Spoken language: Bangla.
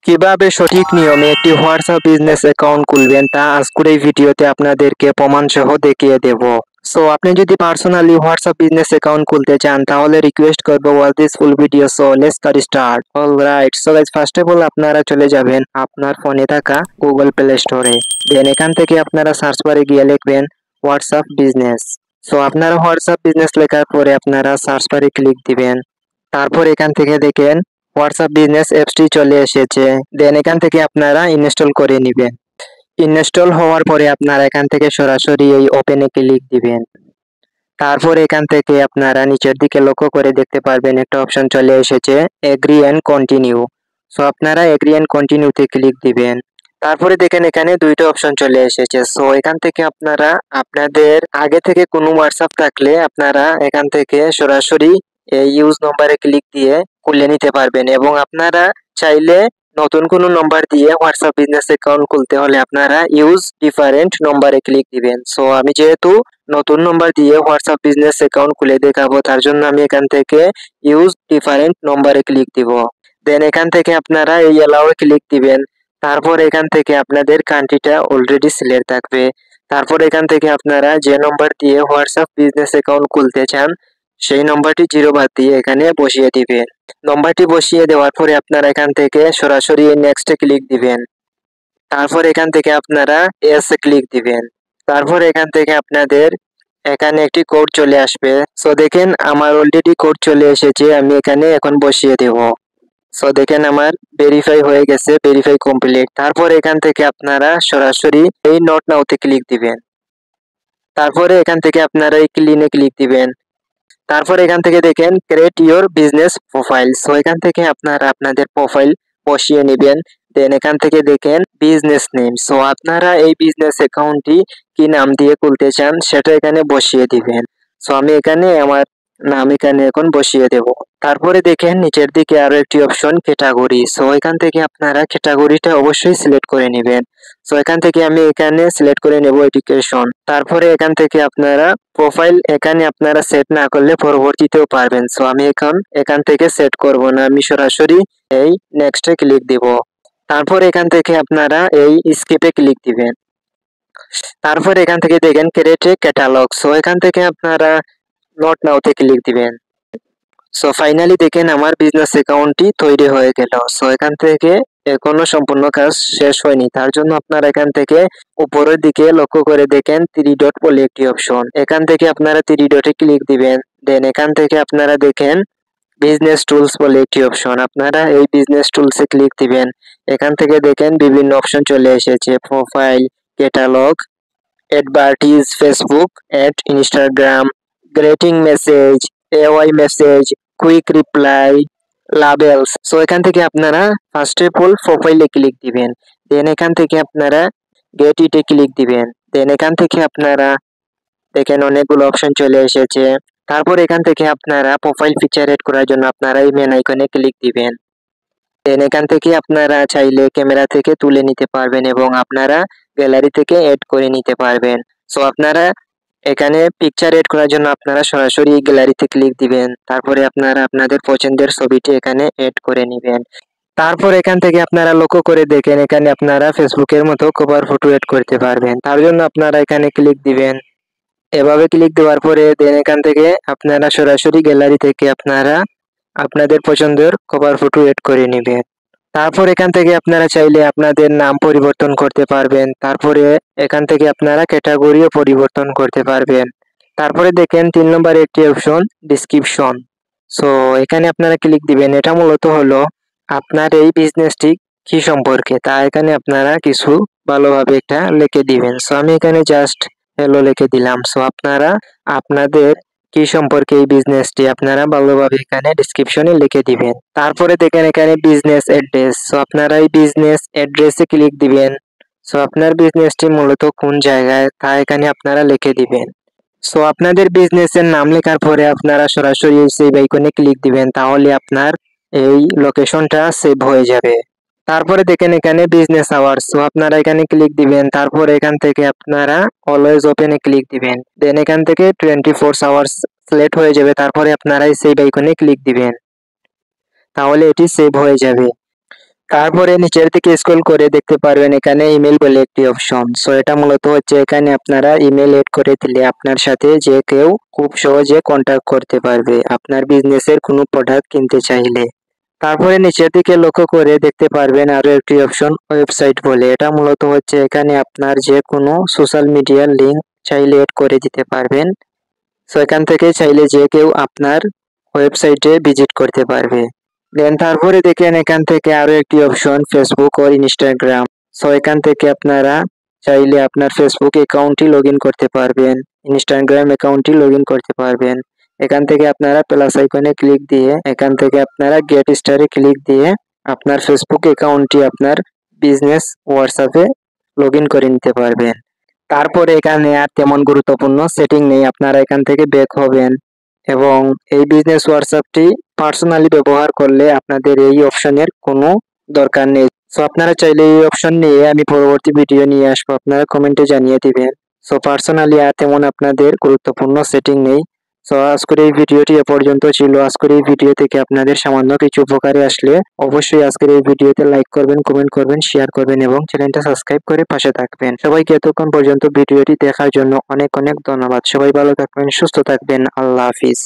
কিভাবে সঠিক নিয়মে একটি হোয়াটসঅ্যাপ বিজনেস অ্যাকাউন্ট খুলবেন তা আজকের এই ভিডিওতে আপনাদেরকে প্রমাণ সহ দেখিয়ে দেব। সো আপনি যদি পার্সোনালি হোয়াটসঅ্যাপ বিজনেস অ্যাকাউন্ট খুলতে চান তাহলে রিকোয়েস্ট করব watch this full video. So let's start. Alright, so guys, first of all আপনারা চলে যাবেন আপনার ফোনে থাকা গুগল প্লে স্টোরে। দেন এখান থেকে আপনারা সার্চ বারে গিয়ে লিখবেন হোয়াটসঅ্যাপ বিজনেস। সো আপনারা হোয়াটসঅ্যাপ বিজনেস লেখার পরে আপনারা সার্চ বারে ক্লিক দিবেন। তারপর এখান থেকে দেখেন হোয়াটসঅ্যাপ বিজনেস অ্যাপসটি চলে এসেছে। দেন এখান থেকে আপনারা ইনস্টল করে নেবেন। ইনস্টল হওয়ার পরে আপনারা এখান থেকে সরাসরি এই ওপেনে ক্লিক দিবেন। তারপর এখান থেকে আপনারা নিচের দিকে লক্ষ্য করে দেখতে পারবেন একটা অপশন চলে এসেছে এগ্রি এন্ড কন্টিনিউ। সো আপনারা এগ্রি এন্ড কন্টিনিউতে ক্লিক দিবেন। তারপরে দেখেন এখানে দুইটা অপশন চলে এসেছে। সো এখান থেকে আপনারা আপনাদের আগে থেকে কোনো হোয়াটসঅ্যাপ থাকলে আপনারা এখান থেকে সরাসরি এই ইউজ নম্বরে ক্লিক দিয়ে খুলে নিতে পারবেন, এবং আপনারা চাইলে নতুন কোনো নম্বর দিয়ে হোয়াটসঅ্যাপ বিজনেস অ্যাকাউন্ট খুলতে হলে আপনারা ইউজ ডিফারেন্ট নম্বরে ক্লিক দিবেন। সো আমি যেহেতু নতুন নম্বর দিয়ে হোয়াটসঅ্যাপ বিজনেস অ্যাকাউন্ট খুলে দেখাবো, তার জন্য আমি এখান থেকে ইউজ ডিফারেন্ট নম্বরে ক্লিক দিব। দেন এখান থেকে আপনারা এই অ্যালাউয়ে ক্লিক দিবেন। তারপর এখান থেকে আপনাদের কান্ট্রিটা অলরেডি সিলেক্ট থাকবে। তারপর এখান থেকে আপনারা যে নম্বর দিয়ে হোয়াটসঅ্যাপ বিজনেস অ্যাকাউন্ট খুলতে চান সেই নম্বরটি 0 বাদ দিয়ে এখানে বসিয়ে দিবেন। নম্বরটি বসিয়ে দেওয়ার পরে আপনারা এখান থেকে সরাসরি নেক্সটে ক্লিক দিবেন। তারপর এখান থেকে আপনারা এস ক্লিক দিবেন। তারপর এখান থেকে আপনাদের এখানে একটি কোড চলে আসবে। সো দেখেন আমার অলরেডি কোড চলে এসেছে, আমি এখানে এখন বসিয়ে দেব। সো দেখেন আমার ভেরিফাই হয়ে গেছে, ভেরিফাই কমপ্লিট। তারপর এখান থেকে আপনারা সরাসরি এই নট নাওতে ক্লিক দিবেন। তারপরে এখান থেকে আপনারা এই ক্লিনে ক্লিক দিবেন। তারপর এখান থেকে দেখেন create your business profile. So এখান থেকে আপনারা আপনাদের প্রোফাইল বসিয়ে নেবেন। দেন এখান থেকে দেখেন বিজনেস নেম। সো আপনারা এই বিজনেস অ্যাকাউন্টটি কি নাম দিয়ে খুলতে চান সেটা এখানে বসিয়ে দিবেন। সো আমি এখানে আমার নাম এখানে এখন বসিয়ে দেব। তারপরে দেখেন নিচের দিকে আরো একটি অপশন ক্যাটাগরি। সো এখান থেকে আপনারা ক্যাটাগরিটা অবশ্যই সিলেক্ট করে নেবেন। সো এখান থেকে আমি এখানে সিলেক্ট করে নেব এডুকেশন। তারপরে এখান থেকে আপনারা প্রোফাইল এখানে আপনারা সেট না করলে পরবর্তীতেও পারবেন। সো আমি এখান থেকে সেট করব না, আমি সরাসরি এই নেক্সটে ক্লিক দিব। তারপর এখান থেকে আপনারা এই স্কিপে ক্লিক দিবেন। তারপর এখান থেকে দেখেন ক্রিয়েট এ ক্যাটালগ। সো এখান থেকে আপনারা নট নাওতে ক্লিক দিবেন। সো ফাইনালি দেখেন আমার বিজনেস অ্যাকাউন্টটি তৈরি হয়ে গেল। সো এখান থেকে এখনো সম্পূর্ণ কাজ শেষ হয়নি, তার জন্য আপনারা এখান থেকে উপরের দিকে লক্ষ্য করে দেখেন 3 ডট বলে একটি অপশন, এখান থেকে আপনারা 3 ডটে ক্লিক দিবেন। দেন এখান থেকে আপনারা দেখেন বিজনেস টুলস বলে একটি অপশন, আপনারা এই বিজনেস টুলসে ক্লিক দিবেন। এখান থেকে দেখেন বিভিন্ন অপশন চলে এসেছে profile, catalogue, advertise, Facebook ad, Instagram, greeting message, away message, quick reply, labels. So এখান থেকে আপনারা ফার্স্ট অফ অল প্রোফাইলে ক্লিক দিবেন। দেন এখান থেকে আপনারা গেট ইটে ক্লিক দিবেন। দেন এখান থেকে আপনারা দেখেন অনেকগুলো অপশন চলে এসেছে। তারপর এখান থেকে আপনারা প্রোফাইল পিকচার এড করার জন্য আপনারা এই মেন আইকনে ক্লিক দিবেন। দেন এখান থেকে আপনারা চাইলে ক্যামেরা থেকে তুলে নিতে পারবেন এবং আপনারা গ্যালারি থেকে এড করে নিতে পারবেন। সো আপনারা এখানে পিকচার এড করার জন্য আপনারা সরাসরি গ্যালারিতে ক্লিক দিবেন। তারপরে আপনারা আপনাদের পছন্দের ছবিটি এখানে এড করে নেবেন। তারপর এখান থেকে আপনারা লক্ষ্য করে দেখেন এখানে আপনারা ফেসবুকের মতো কভার ফটো এড করতে পারবেন। তার জন্য আপনারা এখানে ক্লিক দিবেন। এভাবে ক্লিক দেওয়ার পরে দেন এখান থেকে আপনারা সরাসরি গ্যালারি থেকে আপনারা আপনাদের পছন্দের কভার ফটো এড করে নেবেন। তারপর এখান থেকে আপনারা চাইলে আপনাদের নাম পরিবর্তন করতে পারবেন। তারপরে এখান থেকে আপনারা ক্যাটাগরিও পরিবর্তন করতে পারবেন। তারপরে দেখেন 3 নম্বরে একটি অপশন ডেসক্রিপশন। সো এখানে আপনারা ক্লিক দিবেন। এটা মূলত হলো আপনার এই বিজনেসটি কি সম্পর্কে তা এখানে আপনারা কিছু ভালোভাবে একটা লিখে দিবেন। সো আমি এখানে জাস্ট হ্যালো লিখে দিলাম। সো আপনারা আপনাদের কি সম্পর্কে এই বিজনেসটি আপনারা ভালোভাবে এখানে ডেসক্রিপশনে লিখে দিবেন। তারপরে দেখেন এখানে বিজনেস অ্যাড্রেস। সো আপনারা এই বিজনেস অ্যাড্রেসে ক্লিক দিবেন। সো আপনার বিজনেসটি মূলত কোন জায়গায় তা এখানে আপনারা লিখে দিবেন। সো আপনাদের বিজনেসের নাম লেখার পরে আপনারা সরাসরি সেভ আইকনে ক্লিক দিবেন, তাহলে আপনার এই লোকেশনটা সেভ হয়ে যাবে। তারপরে দেখেন এখানে বিজনেস আওয়ার্স। সো আপনারা এখানে ক্লিক দিবেন। তারপর এখান থেকে আপনারা অলওয়েজ ওপেনে ক্লিক দিবেন। দেন এখান থেকে 24 আওয়ার্স সিলেক্ট হয়ে যাবে। তারপরে আপনারা এই সেভ আইকনে ক্লিক দিবেন, তাহলে এটি সেভ হয়ে যাবে। তারপরে নিচের দিকে স্ক্রল করে দেখতে পারবেন এখানে ইমেল বলে একটি অপশন। সো এটা মূলত হচ্ছে এখানে আপনারা ইমেল এড করে দিলে আপনার সাথে যে কেউ খুব সহজে কন্টাক্ট করতে পারবে আপনার বিজনেসের কোনো প্রোডাক্ট কিনতে চাইলে। তারপরে নিচের দিকে লক্ষ্য করে দেখতে পারবেন আরো একটি অপশন ওয়েবসাইট বলে। এটা মূলত হচ্ছে এখানে আপনার যে কোনো সোশ্যাল মিডিয়ার লিংক চাইলে এড করে দিতে পারবেন। সো এখান থেকে চাইলে যে কেউ আপনার ওয়েবসাইটে ভিজিট করতে পারবে। দেন তারপরে দেখেন এখান থেকে আরো একটি অপশন ফেসবুক ও ইনস্টাগ্রাম। সো এখান থেকে আপনারা চাইলে আপনার ফেসবুক অ্যাকাউন্টটি লগ ইন করতে পারবেন, ইনস্টাগ্রাম অ্যাকাউন্টটি লগ ইন করতে পারবেন। এখান থেকে আপনারা প্লাস আইকনে ক্লিক দিয়ে এখান থেকে আপনারা গেট স্টারে ক্লিক দিয়ে আপনার ফেসবুক অ্যাকাউন্টটি আপনার বিজনেস হোয়াটসঅ্যাপে লগ ইন করে নিতে পারবেন। তারপরে এখানে আর তেমন গুরুত্বপূর্ণ সেটিং নেই, আপনারা এখান থেকে ব্যাক হবেন এবং এই বিজনেস হোয়াটসঅ্যাপটি পার্সোনালি ব্যবহার করলে আপনাদের এই অপশনের কোনো দরকার নেই। সো আপনারা চাইলে এই অপশন নিয়ে আমি পরবর্তী ভিডিও নিয়ে আসবো, আপনারা কমেন্টে জানিয়ে দিবেন। সো পার্সোনালি আর তেমন আপনাদের গুরুত্বপূর্ণ সেটিং নেই। সো আজকের এই ভিডিওটি এ পর্যন্ত ছিল। আজকের এই ভিডিও থেকে আপনাদের সামান্য কিছু উপকারে আসলে অবশ্যই আজকের এই ভিডিওতে লাইক করবেন, কমেন্ট করবেন, শেয়ার করবেন এবং চ্যানেলটা সাবস্ক্রাইব করে পাশে থাকবেন। সবাইকে এতক্ষণ পর্যন্ত ভিডিওটি দেখার জন্য অনেক অনেক ধন্যবাদ। সবাই ভালো থাকবেন, সুস্থ থাকবেন। আল্লাহ হাফিজ।